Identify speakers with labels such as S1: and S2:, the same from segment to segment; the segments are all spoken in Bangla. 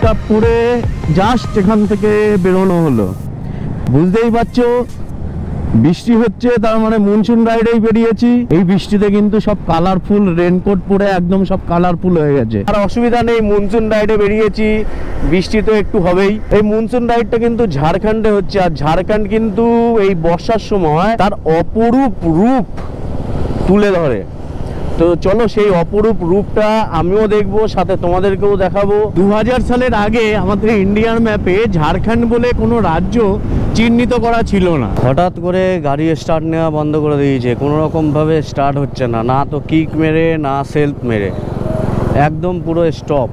S1: মিটআপ করে জাস্ট এখান থেকে বেরোনো হলো। বুঝতেই পারছো বৃষ্টি হচ্ছে, তার মানে মনসুন রাইডেই বেরিয়েছি। এই বৃষ্টিতে কিন্তু সব কালারফুল, রেনকোট পরে একদম সব কালারফুল হয়ে গেছে। আর অসুবিধা নেই, মনসুন রাইডে বেরিয়েছি, বৃষ্টি তো একটু হবেই। এই মনসুন রাইডটা কিন্তু ঝাড়খণ্ডে হচ্ছে, আর ঝাড়খণ্ড কিন্তু এই বর্ষার সময় তার অপরূপ রূপ তুলে ধরে। তো চলো সেই অপরূপ রূপটা আমিও দেখবো, সাথে তোমাদেরকেও দেখাবো। 2000 সালের আগে আমাদের ইন্ডিয়ার ম্যাপে ঝাড়খণ্ড বলে কোনো রাজ্য চিহ্নিত করা ছিল না। হঠাৎ করে গাড়ি স্টার্ট নেওয়া বন্ধ করে দিয়েছে, কোনো রকমভাবে স্টার্ট হচ্ছে না, না তো কিক মেরে না সেলফ মেরে, একদম পুরো স্টপ।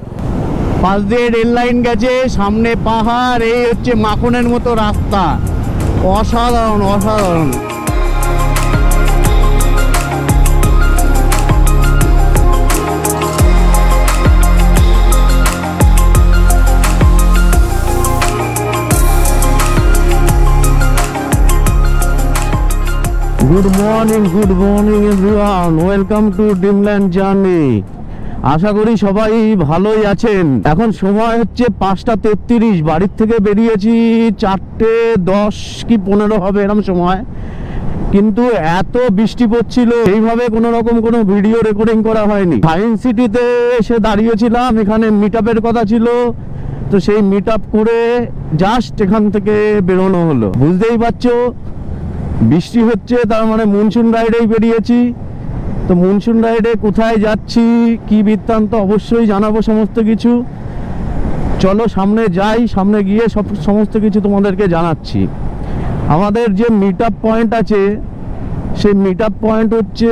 S1: পাশ দিয়ে রেল লাইন গেছে, সামনে পাহাড়, এই হচ্ছে মাখনের মতো রাস্তা, অসাধারণ অসাধারণ। Good morning everyone, welcome to Dreamland journey. আশা করি সবাই ভালোই আছেন। এখন সময় হচ্ছে 5:33, বাড়ির থেকে বেরিয়েছি 4:10 কি 15 হবে এরকম সময়, কিন্তু এত বৃষ্টি পড়ছিল এইভাবে কোনো রকম কোনো ভিডিও রেকর্ডিং করা হয়নি। সায়েন্স সিটিতে এসে দাঁড়িয়েছিলাম, এখানে মিটআপের কথা ছিল, তো সেই মিটআপ করে জাস্ট এখান থেকে বেরোনো হলো। বুঝতেই পারছো বৃষ্টি হচ্ছে, তার মানে মনসুন রাইডেই বেরিয়েছি। তো মনসুন রাইডে কোথায় যাচ্ছি, কি বৃত্তান্ত অবশ্যই জানাবো সমস্ত কিছু। চলো সামনে যাই, সামনে গিয়ে সমস্ত কিছু তোমাদেরকে জানাচ্ছি। আমাদের যে মিটআপ পয়েন্ট আছে, সেই মিটআপ পয়েন্ট হচ্ছে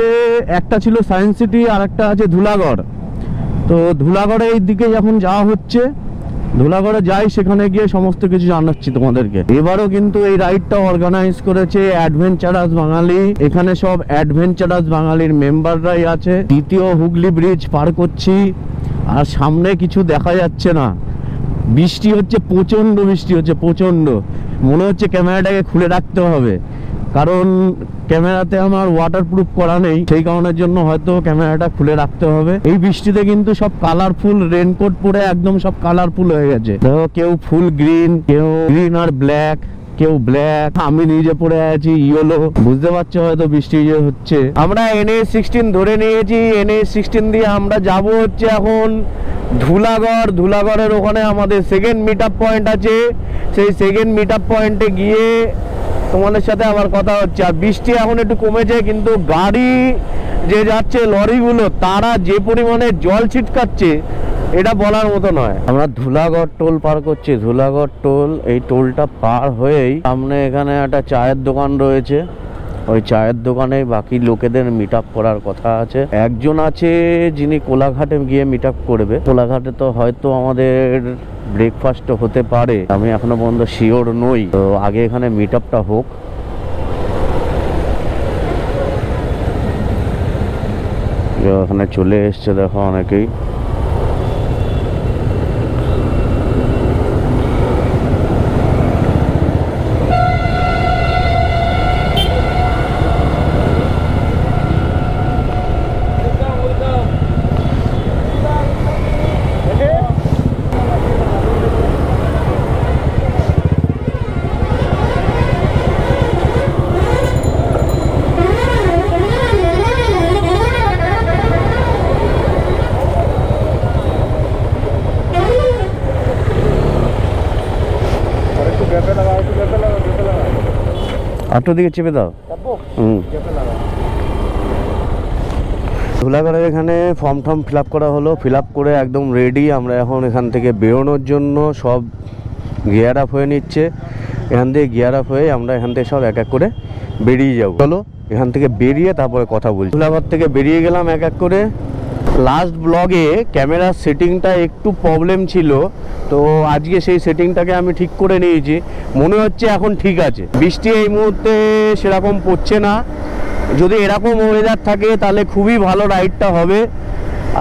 S1: একটা ছিল সায়েন্স সিটি, আর একটা আছে ধুলাগড়। তো ধুলাগড়ে এই দিকে এখন যাওয়া হচ্ছে, ধুলাগড়ে যাই, সেখানে গিয়ে সমস্ত কিছু জানাচ্ছি তোমাদেরকে। এবারও কিন্তু এই রাইডটা অর্গানাইজ করেছে অ্যাডভেঞ্চারাস বাঙালি। এখানে সব অ্যাডভেঞ্চারাস বাঙালির মেম্বাররাই আছে। দ্বিতীয় হুগলি ব্রিজ পার করছি, আর সামনে কিছু দেখা যাচ্ছে না, বৃষ্টি হচ্ছে, প্রচন্ড বৃষ্টি হচ্ছে, প্রচন্ড। মনে হচ্ছে ক্যামেরাটাকে খুলে রাখতে হবে, কারণ ক্যামেরাতে আমার ওয়াটারপ্রুফ করা নেই, সেই কারণের জন্য হয়তো ক্যামেরাটা খুলে রাখতে হবে। এই বৃষ্টিতে কিন্তু সব কালারফুল, রেনকোট পরে একদম সব কালারফুল হয়ে গেছে। দেখো কেউ ফুল গ্রিন, কেউ গ্রিন আর ব্ল্যাক, কেউ ব্ল্যাক, আমি নিজে পড়ে আছি ইয়েলো। বুঝতে পারছো হয়তো বৃষ্টি যে হচ্ছে। আমরা NH16 ধরে নিয়েছি, NH16 দিয়ে আমরা যাব হচ্ছে এখন ধুলাগড়। ধুলাগড়ের ওখানে আমাদের সেকেন্ড মিটআপ পয়েন্ট আছে, সেই সেকেন্ড মিটআপ পয়েন্টে গিয়ে তোমাদের সাথে আমার কথা হচ্ছে। আর বৃষ্টি এখন একটু কমেছে, কিন্তু গাড়ি যে যাচ্ছে, লরিগুলো, তারা যে পরিমাণে জল ছিটকাচ্ছে এটা বলার মতো নয়। আমরা ধুলাগড় টোল পার করছি, ধুলাগড় টোল। এই টোলটা পার হয়েই সামনে এখানে একটা চায়ের দোকান রয়েছে, ওই চায়ের দোকানে বাকি লোকেদের মিটআপ করার কথা আছে। একজন আছে যিনি কোলাঘাটে গিয়ে মিটআপ করবে। কোলাঘাটে তো হয়তো আমাদের ব্রেকফাস্ট হতে পারে, আমি এখনো পর্যন্ত শিওর নই। তো আগে এখানে মিটআপটা হোক। এখানে চলে এসছে দেখো অনেকেই। আটটার দিকে চেপে দাও। ধুলাগড়ের এখানে ফর্ম ফিল আপ করা হলো, ফিল আপ করে একদম রেডি। আমরা এখন এখান থেকে বেরোনোর জন্য সব গিয়ার আপ হয়ে নিচ্ছে। এখান থেকে গিয়ার আপ হয়ে আমরা এখান থেকে সব এক এক করে বেরিয়ে যাবো। চলো এখান থেকে বেরিয়ে তারপরে কথা বলছি। ধুলাগড় থেকে বেরিয়ে গেলাম এক এক করে। লাস্ট ব্লগে ক্যামেরার সেটিংটা একটু প্রবলেম ছিল, তো আজকে সেই সেটিংটাকে আমি ঠিক করে নিয়েছি। মনে হচ্ছে এখন ঠিক আছে। বৃষ্টি এই মুহূর্তে সেরকম পড়ছে না। যদি এরকম ওয়েদার থাকে তাহলে খুবই ভালো রাইডটা হবে।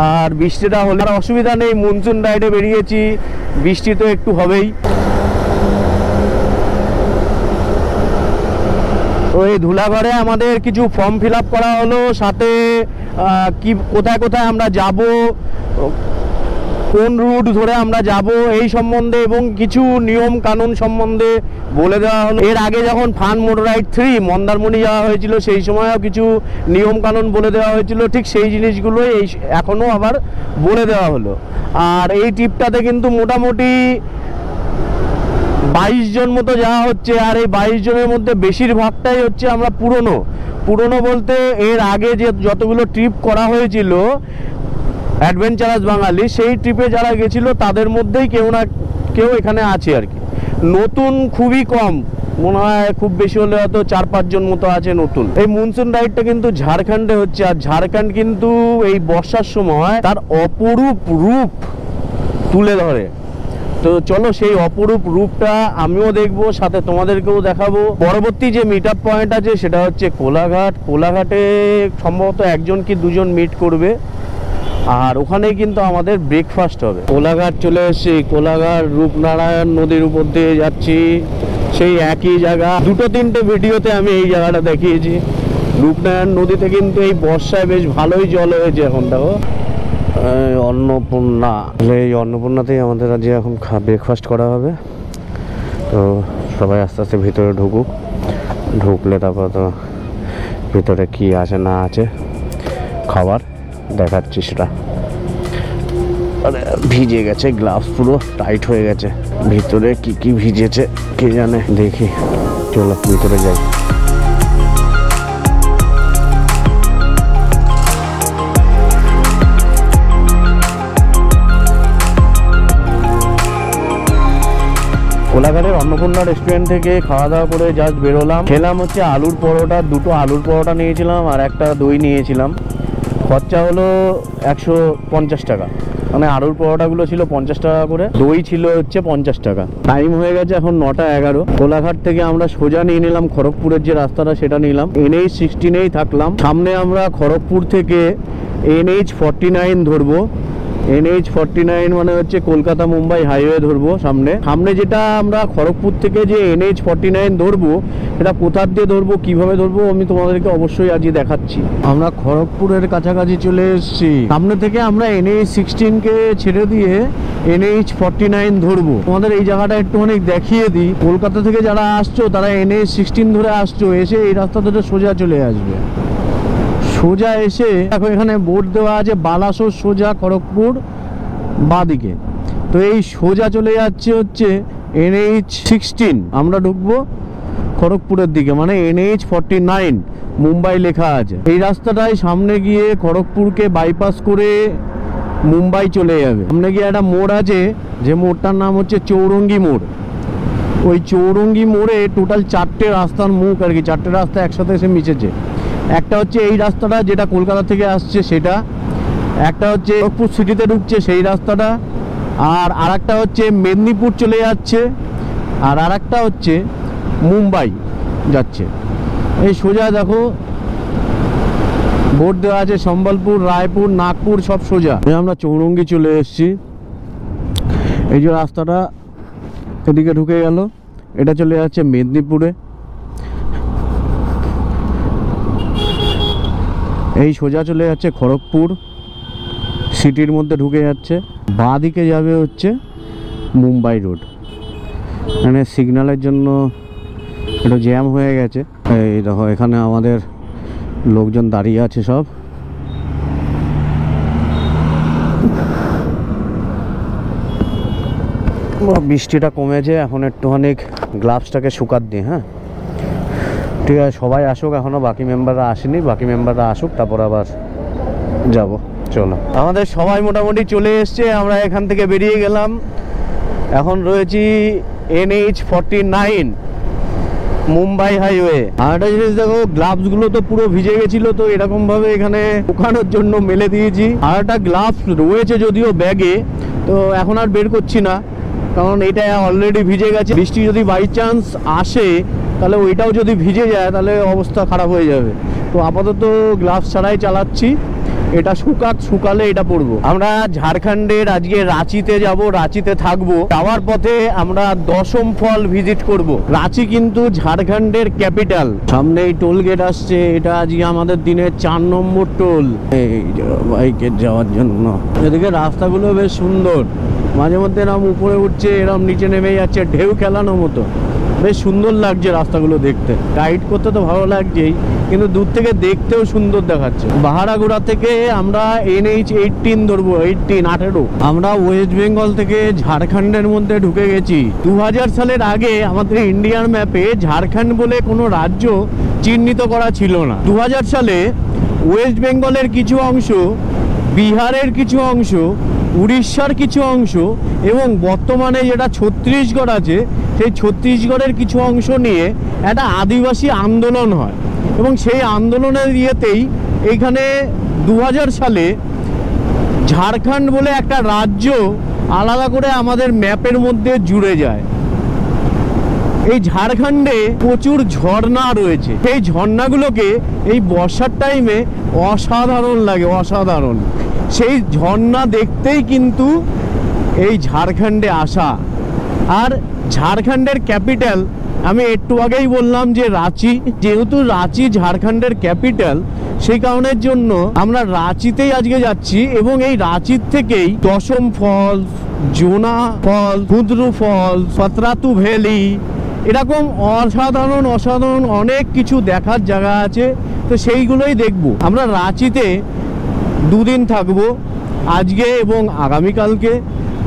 S1: আর বৃষ্টিটা হলে আর অসুবিধা নেই, মনসুন রাইডে বেরিয়েছি, বৃষ্টি তো একটু হবেই। তো এই ধুলাগড়ে আমাদের কিছু ফর্ম ফিল আপ করা হলো, সাথে কি কোথায় কোথায় আমরা যাব কোন রুট ধরে আমরা যাব এই সম্বন্ধে এবং কিছু নিয়ম কানুন সম্বন্ধে বলে দেওয়া হলো। এর আগে যখন ফান মোটর রাইড 3 মন্দারমণি যাওয়া হয়েছিল সেই সময়ও কিছু নিয়ম কানুন বলে দেওয়া হয়েছিল, ঠিক সেই জিনিসগুলোই এখনও আবার বলে দেওয়া হলো। আর এই ট্রিপটাতে কিন্তু মোটামুটি 22 জন মতো যাওয়া হচ্ছে। আর এই 22 জনের মধ্যে বেশিরভাগটাই হচ্ছে আমরা পুরনো বলতে এর আগে যে যতগুলো ট্রিপ করা হয়েছিল অ্যাডভেঞ্চারাস বাঙালি, সেই ট্রিপে যারা গেছিল তাদের মধ্যেই কেউ না কেউ এখানে আছে আর কি। নতুন খুবই কম, মনে হয় খুব বেশি হলে হয়তো 4-5 জন মতো আছে নতুন। এই মনসুন রাইডটা কিন্তু ঝাড়খণ্ডে হচ্ছে, আর ঝাড়খণ্ড কিন্তু এই বর্ষার সময় তার অপরূপ রূপ তুলে ধরে। তো চলো সেই অপরূপ রূপটা আমিও দেখবো, সাথে তোমাদেরকেও দেখাবো। পরবর্তী যে মিট আপ পয়েন্ট আছে সেটা হচ্ছে কোলাঘাটে সম্ভবত 1 জন কি 2 জন মিট করবে, আর ওখানেই কিন্তু আমাদের ব্রেকফাস্ট হবে। কোলাঘাট চলে এসেছি, কোলাঘাট রূপনারায়ণ নদীর উপর দিয়ে যাচ্ছি, সেই একই জায়গা। 2-3টে ভিডিওতে আমি এই জায়গাটা দেখিয়েছি। রূপনারায়ণ নদীতে কিন্তু এই বর্ষায় বেশ ভালোই জল হয়েছে এখন। দেখো অন্নপূর্ণা, এই অন্নপূর্ণাতেই আমাদের আজ এখন ব্রেকফাস্ট করা হবে। তো সবাই আস্তে আস্তে ভিতরে ঢুকলে তারপর তো ভিতরে কি আছে না আছে খাবার দেখাচ্ছি সেটা। আরে ভিজে গেছে, গ্লাভস পুরো টাইট হয়ে গেছে, ভিতরে কি ভিজেছে কে জানে। দেখি, চলো ভিতরে যাই। কোলাঘাটের অন্নপূর্ণা রেস্টুরেন্ট থেকে খাওয়া দাওয়া করে জাস্ট বেরোলাম। খেলাম হচ্ছে আলুর পরোটা, 2টো আলুর পরোটা নিয়েছিলাম আর একটা দই নিয়েছিলাম। খরচা হলো 150 টাকা, মানে আলুর পরোটাগুলো ছিল 50 টাকা করে, দই ছিল হচ্ছে 50 টাকা। টাইম হয়ে গেছে এখন 9:11। কোলাঘাট থেকে আমরা সোজা নিয়ে নিলাম খড়গপুরের যে রাস্তাটা সেটা নিলাম। NH-16 থাকলাম। সামনে আমরা খড়গপুর থেকে NH-49 ধরবো। NH-49 মানে হচ্ছে কলকাতা মুম্বাই হাইওয়ে ধরবো। সামনে যেটা আমরা খড়গপুর থেকে যে NH-49 ধরবো সেটা কোথা দিয়ে ধরবো, কিভাবে ধরবো আমি তোমাদেরকে অবশ্যই আজই দেখাচ্ছি। আমরা খড়গপুরের কাছাকাছি চলে এসেছি। সামনে থেকে আমরা NH-16 কে ছেড়ে দিয়ে NH-49 ধরবো। তোমাদের এই জায়গাটা একটুখানি দেখিয়ে দিই। কলকাতা থেকে যারা আসছো তারা NH-16 ধরে আসছো, এসে এই রাস্তা ধরে সোজা চলে আসবে। সোজা এসে দেখো এখানে বোর্ড দেওয়া আছে বালাসোর সোজা খড়গপুর বাঁদিকে। তো এই সোজা চলে যাচ্ছে হচ্ছে NH-16। আমরা ঢুকবো খড়গপুরের দিকে, মানে NH-49 মুম্বাই লেখা আছে। এই রাস্তাটাই সামনে গিয়ে খড়গপুরকে বাইপাস করে মুম্বাই চলে যাবে। সামনে গিয়ে একটা মোড় আছে, যে মোড়টার নাম হচ্ছে চৌরঙ্গি মোড়। ওই চৌরঙ্গি মোড়ে টোটাল 4টে রাস্তার মুখ আর কি, 4টে রাস্তা একসাথে এসে মিশেছে। একটা হচ্ছে এই রাস্তাটা যেটা কলকাতা থেকে আসছে সেটা, একটা হচ্ছে খড়গপুর সিটিতে ঢুকছে সেই রাস্তাটা, আর আরেকটা হচ্ছে মেদিনীপুর চলে যাচ্ছে, আর আরেকটা হচ্ছে মুম্বাই যাচ্ছে। এই সোজা দেখো বোর্ড দেওয়া আছে সম্বলপুর, রায়পুর, নাগপুর সব সোজা। আমরা চৌরঙ্গি চলে এসেছি। এই যে রাস্তাটা এদিকে ঢুকে গেল, এটা চলে যাচ্ছে মেদিনীপুরে। এই সোজা চলে যাচ্ছে খড়গপুর সিটির মধ্যে ঢুকে যাচ্ছে। বাঁ দিকে যাবে হচ্ছে মুম্বাই রোড। মানে সিগন্যালের জন্য একটু জ্যাম হয়ে গেছে। এই দেখো এখানে আমাদের লোকজন দাঁড়িয়ে আছে সব। বৃষ্টিটা কমেছে, এখন একটুখানি গ্লাভসটাকে শুকাত দিই। হ্যাঁ ঠিক আছে, সবাই আসুক, এখনো বাকি মেম্বাররা আসেনি, বাকি মেম্বাররা আসুক তারপর আবার যাব। চলো, আমাদের সবাই মোটামুটি চলে এসছে, আমরা এখান থেকে বেরিয়ে গেলাম। এখন রয়েছি NH-49 মুম্বাই হাইওয়ে। আর একটা জিনিস দেখো, গ্লাভসগুলো তো পুরো ভিজে গেছিল, তো এরকম ভাবে এখানে শুকানোর জন্য মেলে দিয়েছি। আর একটা গ্লাভস রয়েছে যদিও ব্যাগে, তো এখন আর বের করছি না, কারণ এটা অলরেডি ভিজে গেছে। বৃষ্টি যদি বাই চান্স আসে তাহলে ওইটাও যদি ভিজে যায় তাহলে অবস্থা খারাপ হয়ে যাবে। তো আপাতত গ্লাভস ছাড়াই চালাচ্ছি। এটা শুকালে এটা পরবো। আমরা ঝাড়খণ্ডের আজকে রাঁচিতে যাব, রাঁচিতে থাকবো। যাওয়ার পথে আমরা দশম ফল ভিজিট করব। রাঁচি কিন্তু ঝাড়খণ্ডের ক্যাপিটাল। সামনেই টোল গেট আসছে, এটা আজকে আমাদের দিনের 4 নম্বর টোল এই বাইকে যাওয়ার জন্য। এদিকে রাস্তাগুলো বেশ সুন্দর, মাঝে মধ্যে এরম উপরে উঠছে, এরম নিচে নেমে যাচ্ছে, ঢেউ খেলানোর মতো। বেশ সুন্দর লাগছে রাস্তাগুলো দেখতে। গাইড করতে তো ভালো লাগছেই, কিন্তু দূর থেকে দেখতেও সুন্দর দেখাচ্ছে। বাহারাগুড়া থেকে আমরা NH18 ধরবো, 18 আমরা ওয়েস্ট বেঙ্গল থেকে ঝাড়খণ্ডের মধ্যে ঢুকে গেছি। 2000 সালের আগে আমাদের ইন্ডিয়ার ম্যাপে ঝাড়খণ্ড বলে কোনো রাজ্য চিহ্নিত করা ছিল না। 2000 সালে ওয়েস্ট বেঙ্গলের কিছু অংশ, বিহারের কিছু অংশ, উড়িষ্যার কিছু অংশ এবং বর্তমানে যেটা ছত্তিশগড় আছে, সেই ছত্তিশগড়ের কিছু অংশ নিয়ে একটা আদিবাসী আন্দোলন হয় এবং সেই আন্দোলনের ইয়েতেই এইখানে 2000 সালে ঝাড়খণ্ড বলে একটা রাজ্য আলাদা করে আমাদের ম্যাপের মধ্যে জুড়ে যায়। এই ঝাড়খণ্ডে প্রচুর ঝর্ণা রয়েছে। সেই ঝর্ণাগুলোকে এই বর্ষার টাইমে অসাধারণ লাগে, অসাধারণ। সেই ঝর্ণা দেখতেই কিন্তু এই ঝাড়খণ্ডে আসা। আর ঝাড়খণ্ডের ক্যাপিটাল আমি একটু আগেই বললাম যে রাঁচি। যেহেতু রাঁচি ঝাড়খণ্ডের ক্যাপিটাল, সেই কারণের জন্য আমরা রাঁচিতেই আজকে যাচ্ছি এবং এই রাঁচির থেকেই দশম ফলস, জোনা ফলস, হুদ্রু ফলস, পাতরাতু ভ্যালি, এরকম অসাধারণ অসাধারণ অনেক কিছু দেখার জায়গা আছে। তো সেইগুলোই দেখব। আমরা রাঁচিতে 2 দিন থাকবো, আজকে এবং আগামীকালকে।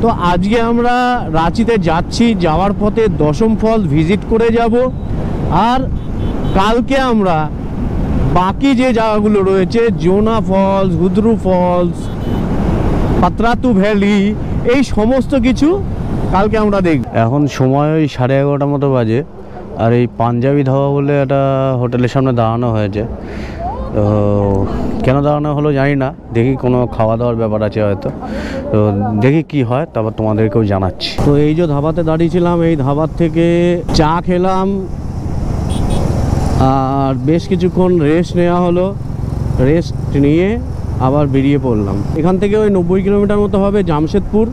S1: তো আজকে আমরা রাঁচিতে যাচ্ছি, যাওয়ার পথে দশম ফল ভিজিট করে যাব। আর কালকে আমরা বাকি যে জায়গাগুলো রয়েছে, জোনা ফলস, হুদ্রু ফলস, পাতরাতু ভ্যালি, এই সমস্ত কিছু কালকে আমরা দেখব। এখন সময় ওই 11:30 মতো বাজে। আর এই পাঞ্জাবি ধাবা বলে একটা হোটেলের সামনে দাঁড়ানো হয়েছে। তো কেন দাঁড়ানো হলো জানি না, দেখি কোনো খাওয়া দাওয়ার ব্যাপার আছে হয়তো। তো দেখি কি হয়, তারপর তোমাদেরকেও জানাচ্ছি। তো এই যে ধাবাতে দাঁড়িয়েছিলাম, এই ধাবার থেকে চা খেলাম আর বেশ কিছুক্ষণ রেস্ট নেওয়া হলো। রেস্ট নিয়ে আবার বেরিয়ে পড়লাম। এখান থেকে ওই 90 কিলোমিটার মতো হবে জামশেদপুর।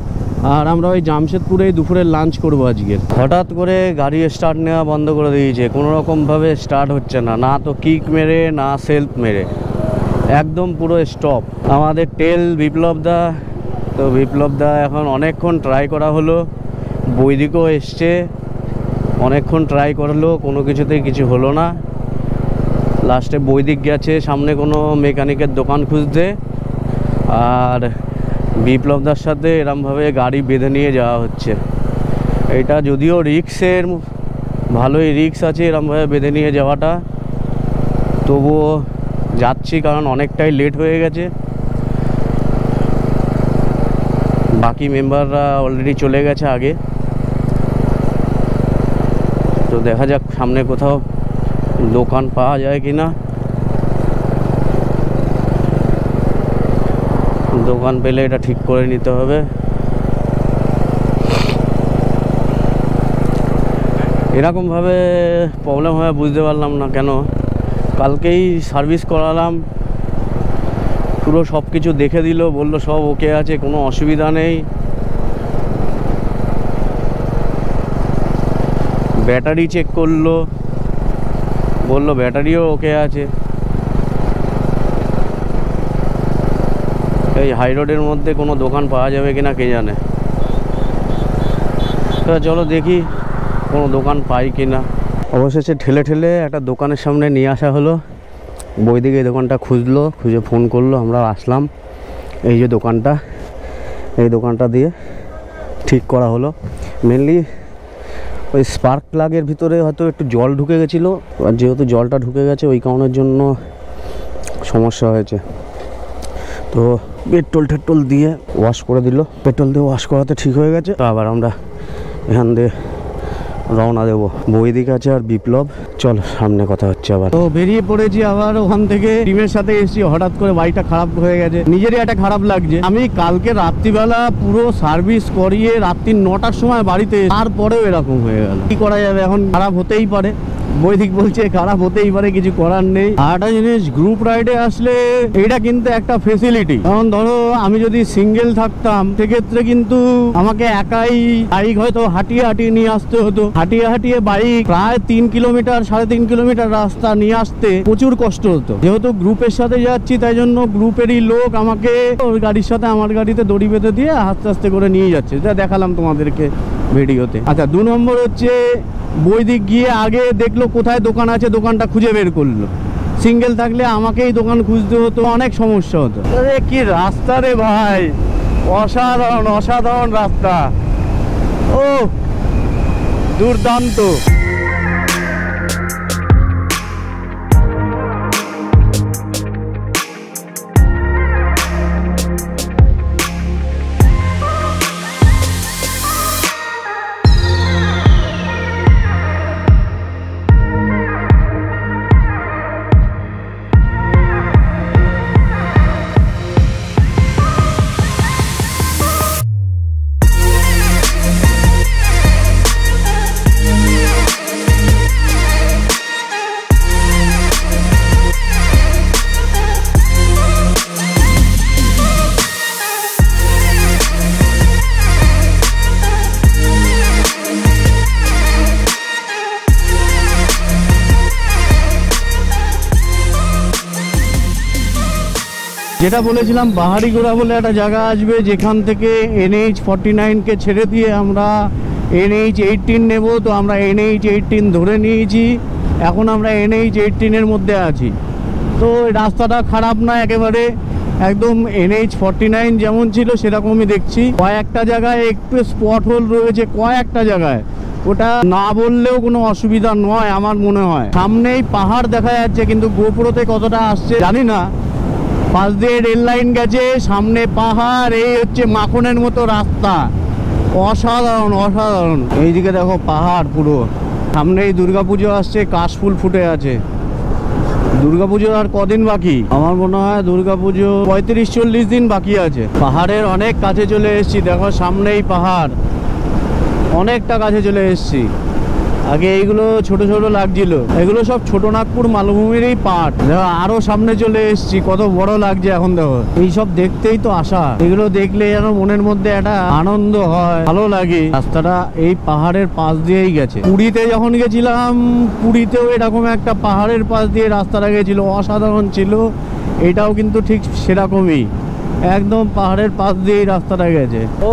S1: আর আমরা ওই জামশেদপুরে দুপুরে লাঞ্চ করবো আজকে। হঠাৎ করে গাড়ি স্টার্ট নেওয়া বন্ধ করে দিয়েছে, কোনো রকমভাবে স্টার্ট হচ্ছে না, না তো কিক মেরে না সেলফ মেরে, একদম পুরো স্টপ। আমাদের টেল বিপ্লব দা। তো বিপ্লব দা এখন অনেকক্ষণ ট্রাই করা হলো, বৈদিকও এসছে, অনেকক্ষণ ট্রাই করলো, কোনো কিছুতেই কিছু হলো না। লাস্টে বৈদিক গেছে সামনে কোনো মেকানিকের দোকান খুঁজতে, আর বিপ্লবদার সাথে এরমভাবে গাড়ি বেঁধে নিয়ে যাওয়া হচ্ছে। এটা যদিও রিক্সের, ভালোই রিক্স আছে এরমভাবে বেঁধে নিয়ে যাওয়াটা, তবুও যাচ্ছি কারণ অনেকটাই লেট হয়ে গেছে। বাকি মেম্বাররা অলরেডি চলে গেছে আগে। তো দেখা যাক সামনে কোথাও দোকান পাওয়া যায় কি না। দোকান পেলে এটা ঠিক করে নিতে হবে। এরকমভাবে প্রবলেম হয় বুঝতে পারলাম না কেন। কালকেই সার্ভিস করালাম, পুরো সব কিছু দেখে দিল, বললো সব ওকে আছে, কোনো অসুবিধা নেই। ব্যাটারি চেক করলো, বললো ব্যাটারিও ওকে আছে। এই হাই রোডের মধ্যে কোনো দোকান পাওয়া যাবে কিনা কে জানে। তো চলো দেখি কোনো দোকান পাই কিনা। অবশেষে ঠেলে ঠেলে একটা দোকানের সামনে নিয়ে আসা হলো। বৈদিক এই দোকানটা খুঁজলো, খুঁজে ফোন করলো, আমরা আসলাম। এই যে দোকানটা, এই দোকানটা দিয়ে ঠিক করা হলো। মেনলি ওই স্পার্ক প্লাগের ভিতরে হয়তো একটু জল ঢুকে গেছিলো, আর যেহেতু জলটা ঢুকে গেছে ওই কারণের জন্য সমস্যা হয়েছে। তো পেট্রোল টেট্রোল দিয়ে ওয়াশ করে দিল, পেট্রোল দিয়ে ওয়াশ করাতে ঠিক হয়ে গেছে। তো আবার আমরা এখান দিয়ে রওনা দেবো। বৈদিক আছে আর বিপ্লব, চল সামনে কথা হচ্ছে আবার। তো বেরিয়ে পড়েছি আবার ওখান থেকে, টিমের সাথে এসেছি। হঠাৎ করে বাইকটা খারাপ হয়ে গেছে, নিজেরই একটা খারাপ লাগছে। আমি কালকে রাত্রিবেলা পুরো সার্ভিস করিয়ে রাত্রি 9টার সময় বাড়িতে, তারপরেও এরকম হয়ে গেল। কি করা যাবে, এখন খারাপ হতেই পারে। বৈদিক বলছে খারাপ হতেই পারে, কিছু করার নেই। আর একটা জিনিস, গ্রুপ রাইডে আসলে এটা কিন্তু একটা ফেসিলিটি। কারণ ধরো আমি যদি সিঙ্গেল থাকতাম সেক্ষেত্রে কিন্তু আমাকে একাই বাইক হয়তো হাঁটিয়ে হাঁটিয়ে নিয়ে আসতে হতো। হাঁটিয়ে হাঁটিয়ে বাইক প্রায় 3 কিলোমিটার 3.5 কিলোমিটার রাস্তা নিয়ে আসতে প্রচুর কষ্ট হতো। যেহেতু গ্রুপের সাথে যাচ্ছি তাই জন্য গ্রুপেরই লোক আমাকে ওর গাড়ির সাথে আমার গাড়িতে দড়ি বেঁধে দিয়ে আস্তে আস্তে করে নিয়ে যাচ্ছে, যা দেখালাম তোমাদেরকে ভিডিওতে। আচ্ছা, 2 নম্বর হচ্ছে বৈদিক গিয়ে আগে দেখলো কোথায় দোকান আছে, দোকানটা খুঁজে বের করলো। সিঙ্গেল থাকলে আমাকেই দোকান খুঁজতে হতো, অনেক সমস্যা হতো। আরে কি রাস্তা রে ভাই, অসাধারণ অসাধারণ রাস্তা, ও দুর্দান্ত। যেটা বলেছিলাম, বাহারিগোড়া বলে একটা জায়গা আসবে যেখান থেকে NH49 কে ছেড়ে দিয়ে আমরা NH18 নেব। তো আমরা NH18 ধরে নিয়েছি, এখন আমরা NH18 এর মধ্যে আছি। তো রাস্তাটা খারাপ না একেবারে, একদম NH49 যেমন ছিল সেরকমই দেখছি। কয়েকটা জায়গায় একটু স্পট হোল রয়েছে, কয়েকটা জায়গায়, ওটা না বললেও কোনো অসুবিধা নয় আমার মনে হয়। সামনেই পাহাড় দেখা যাচ্ছে, কিন্তু গোপ্রোতে কতটা আসছে জানি না। পাশ দিয়ে রেল লাইন গেছে, সামনে পাহাড়, এই হচ্ছে মাখনের মতো রাস্তা, অসাধারণ অসাধারণ। এইদিকে দেখো পাহাড় পুরো। সামনেই দুর্গাপুজো আসছে, কাশফুল ফুটে আছে। দুর্গাপুজো আর কদিন বাকি? আমার মনে হয় দুর্গাপুজো 35-40 দিন বাকি আছে। পাহাড়ের অনেক কাছে চলে এসেছি, দেখো সামনেই পাহাড়, অনেকটা কাছে চলে এসেছি। আগে এইগুলো ছোট ছোট লাগছিল, এগুলো সব ছোট নাগপুর মালভূমিরই পার্ট। দেখো আরো সামনে চলে এসেছি, কত বড় লাগছে এখন। দেখো এইসব দেখতেই তো আসা, এগুলো দেখলে যেন মনের মধ্যে একটা আনন্দ হয়, ভালো লাগে। রাস্তাটা এই পাহাড়ের পাশ দিয়েই গেছে। পুরীতে যখন গেছিলাম, পুরীতেও এরকম একটা পাহাড়ের পাশ দিয়ে রাস্তাটা গেছিল, অসাধারণ ছিল। এটাও কিন্তু ঠিক সেরকমই, একদম পাহাড়ের পাশ দিয়েই রাস্তাটা গেছে। ও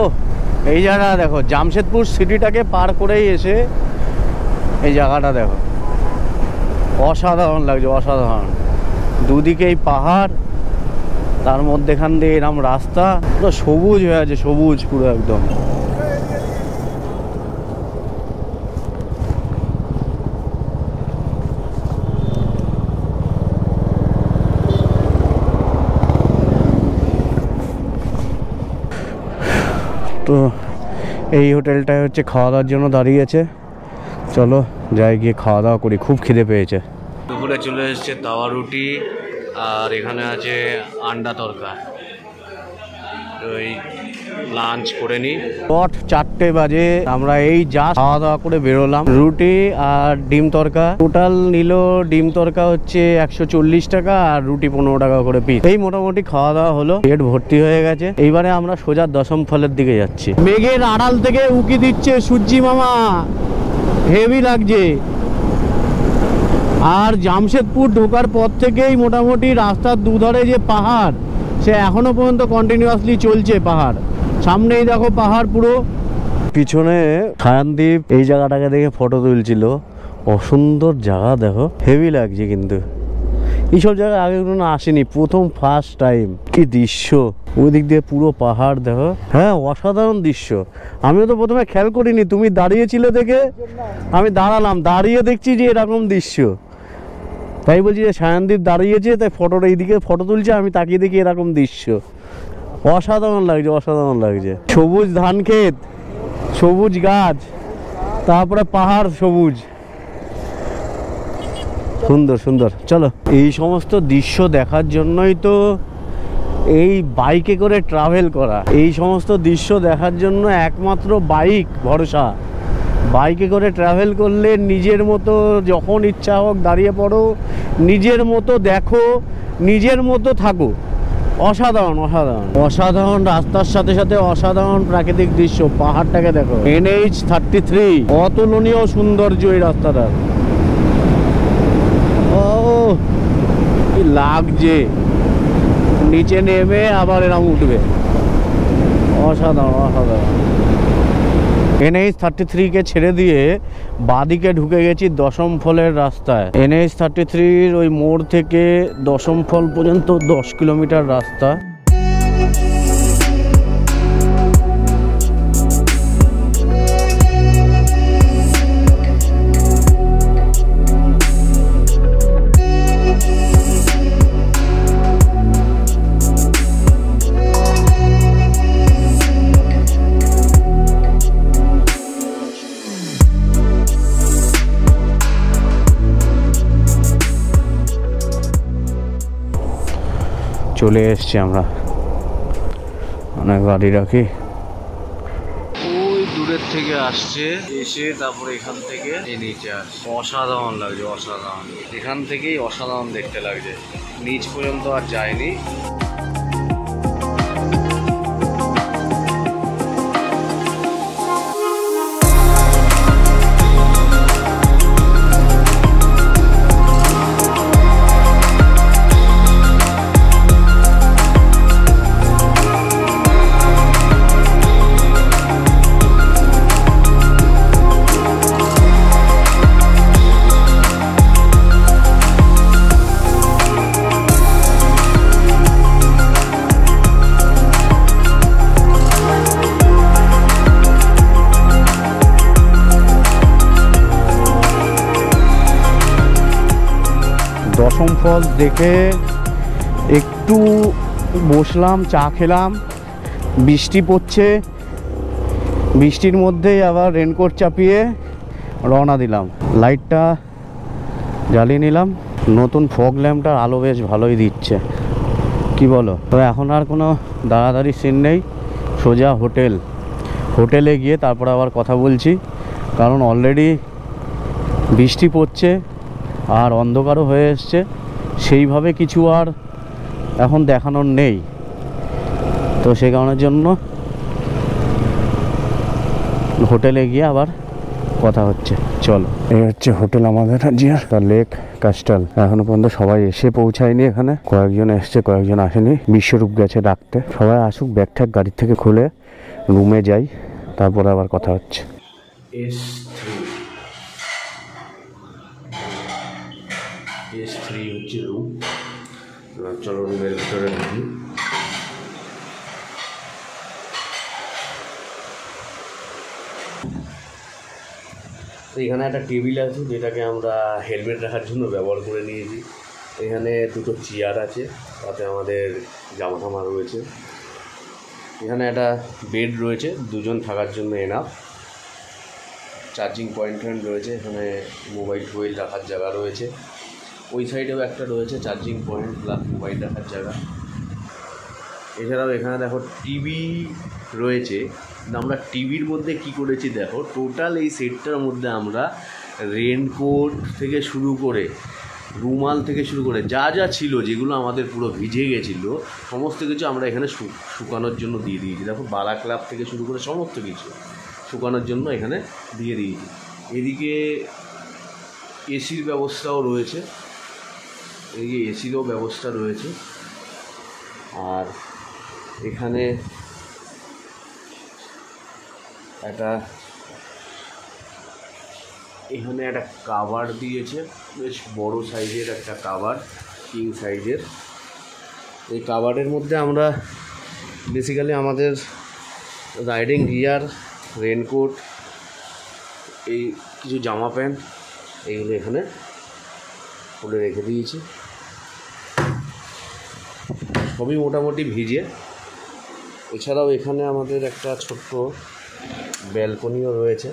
S1: এই জায়গা দেখো, জামশেদপুর সিটিটাকে পার করেই এসে এই জায়গাটা দেখো, অসাধারণ লাগছে, অসাধারণ। দুদিকেই পাহাড়, তার মধ্যেখান দিয়ে এরকম রাস্তা, পুরো সবুজ হয়ে আছে, সবুজ পুরো একদম। তো এই হোটেলটায় হচ্ছে খাওয়া দাওয়ার জন্য দাঁড়িয়েছে, চলো যাই গিয়ে খাওয়া দাওয়া করি, খুব খিদে পেয়েছে। দুপুরে চলে এসছে তাওয়া রুটি, আর এখানে আছে আন্ডা তরকা। ওই লাঞ্চ করে নিই। 4টে বাজে, আমরা এই যা খাওয়া দাওয়া করে বেরোলাম। রুটি আর ডিম তরকা, টোটাল নিল ডিম তরকা হচ্ছে 140 টাকা, আর রুটি 15 টাকা করে পিস। এই মোটামুটি খাওয়া দাওয়া হলো, পেট ভর্তি হয়ে গেছে। এইবারে আমরা সোজা দশম ফলের দিকে যাচ্ছি। মেঘের আড়াল থেকে উকি দিচ্ছে সূর্যি মামা, হেভি লাগছে। আর জামশেদপুর ঢোকার পর থেকেই মোটামুটি রাস্তার দুধারে যে পাহাড়, সে এখনো পর্যন্ত কন্টিনিউয়াসলি চলছে পাহাড়। সামনেই দেখো পাহাড় পুরো, পিছনে ছায়ানদ্বীপ। এই জায়গাটাকে দেখে ফটো তুলছিল, অসুন্দর জায়গা দেখো, হেভি লাগছে। কিন্তু এইসব জায়গায় আগে কোনো আসেনি, প্রথম ফার্স্ট টাইম। কি দৃশ্য, ওই দিক দিয়ে পুরো পাহাড় দেখো, হ্যাঁ অসাধারণ দৃশ্য। আমিও তো প্রথমে খেয়াল করিনি, তুমি দাঁড়িয়েছিলে দেখে আমি দাঁড়ালাম, দাঁড়িয়ে দেখছি যে এরকম দৃশ্য। তাই বলছি যে ছায়ানদ্বীপ দাঁড়িয়েছে, তাই ফটোটা এইদিকে ফটো তুলছে, আমি তাকিয়ে দেখি এরকম দৃশ্য। অসাধারণ লাগছে, অসাধারণ লাগছে। সবুজ ধান ক্ষেত, সবুজ গাছ, তারপরে পাহাড় সবুজ, সুন্দর সুন্দর। চলো, এই সমস্ত দৃশ্য দেখার জন্যই তো এই বাইকে করে ট্রাভেল করা। এই সমস্ত দৃশ্য দেখার জন্য একমাত্র বাইক ভরসা। বাইকে করে ট্রাভেল করলে নিজের মতো যখন ইচ্ছা হোক দাঁড়িয়ে পড়ো, নিজের মতো দেখো, নিজের মতো থাকো। অসাধারণ অসাধারণ অসাধারণ রাস্তার সাথে সাথে অসাধারণ প্রাকৃতিক দৃশ্য। পাহাড়টাকে দেখো, NH-33, অতুলনীয় সৌন্দর্য এই রাস্তাটার। ও কি লাগছে, নিচে নেমে আবার এরকম উঠবে, অসাধারণ অসাধারণ। NH-33 কে ছেড়ে দিয়ে বাদিকে ঢুকে গেছি দশম ফলের রাস্তায়। NH-33 ওই মোড় থেকে দশম ফল পর্যন্ত 10 কিলোমিটার রাস্তা। চলে এসছি আমরা, অনেক গাড়ি রাখি। ওই দূরের থেকে আসছে, এসে তারপরে এখান থেকে নিচে আসছে। অসাধারণ লাগছে, অসাধারণ। এখান থেকেই অসাধারণ দেখতে লাগছে, নিচ পর্যন্ত আর যায়নি। দশম ফল দেখে একটু বসলাম, চা খেলাম। বৃষ্টি পড়ছে, বৃষ্টির মধ্যেই আবার রেনকোট চাপিয়ে রওনা দিলাম। লাইটটা জ্বালিয়ে নিলাম। নতুন ফগ ল্যাম্পটার আলো বেশ ভালোই দিচ্ছে, কি বলো? তো এখন আর কোনো দাঁড়াদাঁড়ি সিন নেই, সোজা হোটেলে গিয়ে তারপর আবার কথা বলছি। কারণ অলরেডি বৃষ্টি পড়ছে আর অন্ধকারও হয়ে এসছে, সেইভাবে কিছু আর এখন দেখানোর নেই। তো সেই কারণের জন্য হোটেলে গিয়ে আবার কথা হচ্ছে। চলো, এই হচ্ছে হোটেল আমাদের আজিয়ার, দ্য লেক কাস্টাল। এখনো পর্যন্ত সবাই এসে পৌঁছায়নি এখানে, কয়েকজন এসছে কয়েকজন আসেনি। বিশ্বরূপ গেছে ডাকতে। সবাই আসুক, ব্যাগ ট্যাগ গাড়ির থেকে খুলে রুমে যাই, তারপরে আবার কথা হচ্ছে। S3 হচ্ছে রুম। চলো রুমের ভিতরে ঢুকি। তো এখানে একটা টেবিল আছে, যেটাকে আমরা হেলমেট রাখার জন্য ব্যবহার করে নিয়েছি। এখানে দুটো চেয়ার আছে, তাতে আমাদের জামা টামা রয়েছে। এখানে একটা বেড রয়েছে, দুজন থাকার জন্য এনাফ। চার্জিং পয়েন্ট রয়েছে, এখানে মোবাইল টোবাইল রাখার জায়গা রয়েছে। ওই সাইডেও একটা রয়েছে চার্জিং পয়েন্ট প্লাস মোবাইল রাখার জায়গা। এছাড়াও এখানে দেখো টিভি রয়েছে। আমরা টিভির মধ্যে কি করেছি দেখো, টোটাল এই সেটটার মধ্যে আমরা রেনকোট থেকে শুরু করে, রুমাল থেকে শুরু করে যা যা ছিল, যেগুলো আমাদের পুরো ভিজে গেছিলো, সমস্ত কিছু আমরা এখানে শুকানোর জন্য দিয়ে দিয়েছি। দেখো বালা ক্লাব থেকে শুরু করে সমস্ত কিছু শুকানোর জন্য এখানে দিয়ে দিয়েছি। এদিকে এসির ব্যবস্থাও রয়েছে, এই এসিরও ব্যবস্থা রয়েছে। আর এখানে একটা কাভার দিয়েছে, বেশ বড় সাইজের একটা কাভার, কিং সাইজের। এই কাভারের মধ্যে আমরা বেসিক্যালি আমাদের রাইডিং গিয়ার, রেনকোট, এই কিছু জামা প্যান্ট, এইগুলো এখানে খুলে রেখে দিয়েছি। সবই মোটামুটি ভিজে। এছাড়াও এখানে আমাদের একটা ছোট্ট ব্যালকনিও রয়েছে।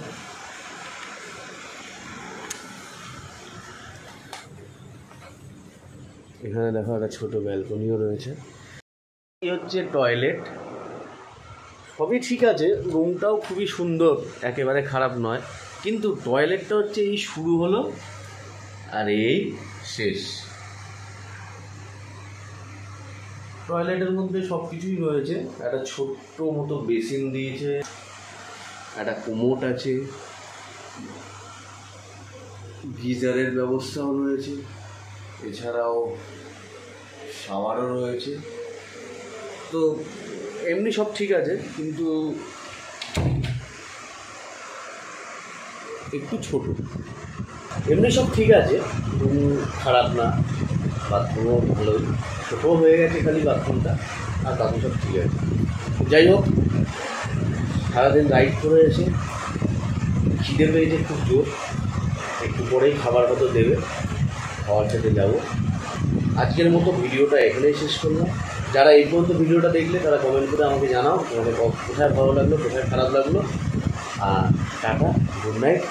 S1: এখানে দেখো একটা ছোট ব্যালকনিও রয়েছে। এই হচ্ছে টয়লেট। সবই ঠিক আছে, রুমটাও খুবই সুন্দর, একেবারে খারাপ নয়, কিন্তু টয়লেটটা হচ্ছে এই শুরু হলো আর এই শেষ। টয়লেটের মধ্যে সব কিছুই রয়েছে, একটা ছোট্ট মতো বেসিন দিয়েছে, একটা কোমোট আছে, গিজারের ব্যবস্থাও রয়েছে, এছাড়াও শাওয়ারও রয়েছে। তো এমনি সব ঠিক আছে, কিন্তু একটু ছোট। এমনি সব ঠিক আছে, খারাপ না, বাথরুমও ভালোই, ছোটো হয়ে গেছে খালি বাথরুমটা, আর বাকি সব ঠিক আছে। যাই হোক, সারাদিন রাইড করে এসে খিদে পেয়েছে খুব জোর, একটু পরেই খাবার মতো দেবে, খাবার খেতে যাবো। আজকের মতো ভিডিওটা এখানেই শেষ করলাম। যারা এই পর্যন্ত ভিডিওটা দেখলে তারা কমেন্ট করে আমাকে জানাও তোমাদের কোথায় ভালো লাগলো, কোথায় খারাপ লাগলো। আর টাটা, গুড নাইট।